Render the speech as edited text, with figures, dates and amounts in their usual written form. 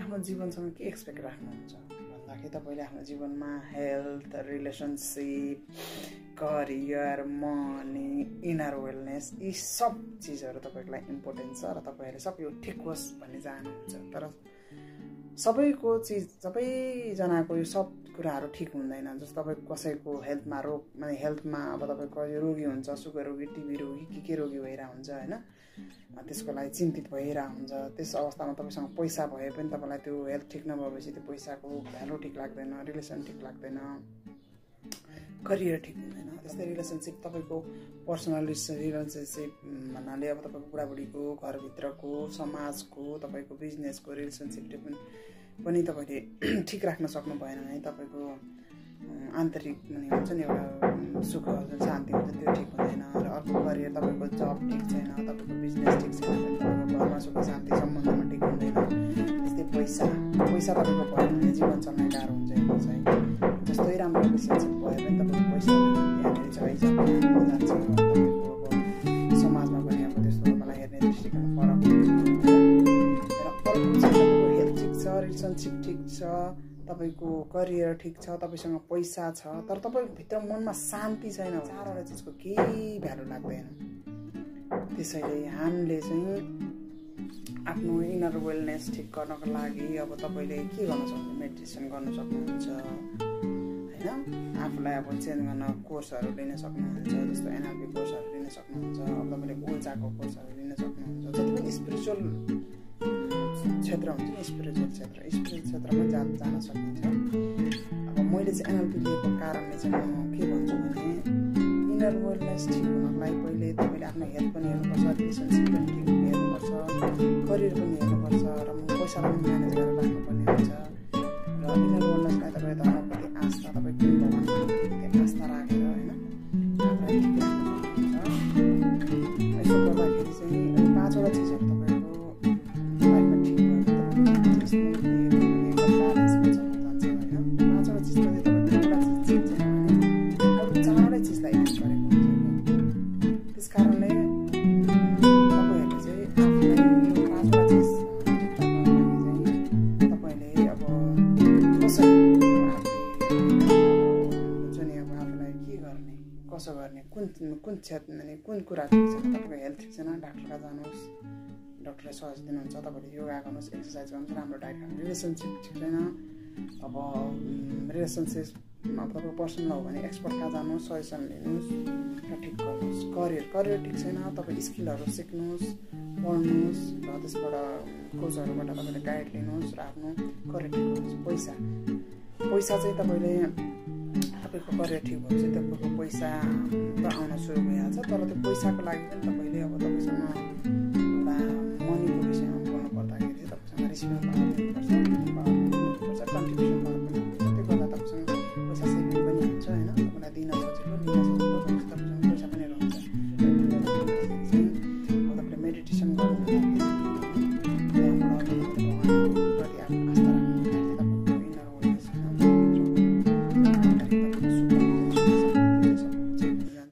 आफ्नो जीवनसँग के एक्सपेक्ट राख्नुहुन्छ भन्दाखेरि तपाईले आफ्नो जीवनमा health, relationship, career, money, inner wellness यी सब चीजहरु तपाईको लागि इम्पोर्टेन्ट छ र तपाईहरुले सब यो ठिक होस् भन्ने चाहनुहुन्छ। तर सबैजनाको यो सब कुराहरु ठिक हुँदैन। जस्तो तपाईको कसैको हेल्थमा रोग माने हेल्थमा अब तपाईको यो रोगी हुन्छ, सुगर रोगी, टिबी रोगी, के रोगी भइरा हुन्छ हैन, त्यसको लागि चिन्तित भइरा हुन्छ। त्यस अवस्थामा तपाईसँग पैसा भए पनि तपाईलाई त्यो हेल्थ ठिक नभएपछि त्यो पैसाको भ्यालु ठिक लाग्दैन, रिलेसन ठिक लाग्दैन, करियर ठिक हुँदैन। त्यस्तै रिलेसनशिप तपाईको पर्सनल रिलेसनशिप भन्नाले अब तपाईको बुढाबुढीको, घरभित्रको, समाजको, तपाईको बिजनेसको रिलेसनशिप पनि तपाईले ठिक राख्न सक्नु भएन भने तपाईको आन्तरिक हुन्छ नि एउटा सुख शान्ति हुन्छ त्यो ठिक हुँदैन। र अर्को करियर तपाईको जब ठिक छैन, तपाईको बिजनेस ठिक छैन भने तपाईको घरमा सुख शान्ति सम्बन्धमा ठिक हुँदैन। त्यस्तै पैसा तपाईको भएन भने जीवन चल्न गाह्रो हुन्छ। हेर्नु चाहिँ जस्तै राम्रो रिलेसनशिप भए पनि तपाईको पैसा यहाँनिर चाहिँ जान्छ। तपाईको अब समाजमा पनि अब त्यस्तो मलाई हेर्ने दृष्टिकोण फरक हुन्छ। र अर्को चाहिँ तपाईको हेल्थ ठिक छ, रिलेसनशिप ठिक छ, तपाईको करियर ठिक छ, तपाईसँग पैसा छ, तर तपाईको भित्र मनमा शान्ति छैन, चारवटा चीजको केही भ्यालु लाग्दैन। त्यसैले हामीले चाहिँ आफ्नो इनर वेलनेस ठिक गर्नको लागि अब तपाईले के गर्न सक्नुहुन्छ? मेडिटेसन गर्न सक्नुहुन्छ हैन, आफूलाई अब चेन्ज गर्न कोर्सहरु लिन सक्नुहुन्छ। जस्तो एनएलपी कोर्सहरु लिन सक्नुहुन्छ, अब तपाईले ऊर्जाको कोर्सहरु लिन सक्नुहुन्छ। जति पनि स्पिरिचुअल क्षेत्र हुन्छ नि, स्पिरिचुअल क्षेत्रमा जान सकिन्छ। अब मैले चाहिँ एनएलपी लिएको कारणले चाहिँ म के भन्छु भने इनर वेलनेस ठिक हुनको लागि पहिले तपाईले आफ्नो हेल्थ पनि हेर्नुपर्छ, रिलेसनशिप पनि ठिक हेर्नुपर्छ, करियर पनि हेर्नुपर्छ र पैसा पनि म्यानेज गरेर राख्नुपर्ने हुन्छ। र इनर वेलनेसलाई तपाईले धर्मप्रति आस्था, तपाईको भगवानप्रति आस्था राखेर हैन आफूलाई ठिक राख्न सक्नुहुन्छ। यसो गर्दाखेरि चाहिँ 5 वटा चीजहरु तपाईको लाइफमा ठिक भयो भने स्मुथली ब्यालेन्समा चल्न जान्छ हैन। 5 वटा चीज मध्ये तपाईको एउटा चीज छैन भने अरु 4 वटा चीजलाई युज गरेको हुन्छ नि। त्यसकारणले तपाईहरुले चाहिँ आफूलाई यो 5 वटा चीज तपाईले अब कसरी कसो गर्ने, कुन क्षेत्र माने कुन कुरा ठिक छ? तपाईको हेल्थ ठिक छैन, डाक्टरका जानुहोस्, डाक्टरले सजेस्ट दिनुहुन्छ तपाईले योगा गर्नुहोस्, एक्सरसाइज गर्नुहोस्, राम्रो डाइट खानुहोस्। रिलेसनशिप ठिक छैन, अब रिलेसनशिपमा तपाईको पर्सनल हो भने एक्सपर्टका जानुहोस्, सजेसन लिनुहोस् र ठिक गर्नुहोस्। करियर ठिक छैन, तपाईले स्किलहरु सिक्नुहोस्, पढ्नुहोस् र त्यसबाट कोचहरुबाट तपाईले गाइड लिनुहोस् र आफ्नो करियर ठिक गर्नुहोस्। पैसा चाहिँ तपाईले तपाईको करियर ठिक भएपछि तपाईको पैसा त आउन सुरु भइहाल्छ। तर त्यो पैसाको लागि पनि तपाईले अब तपाईसँग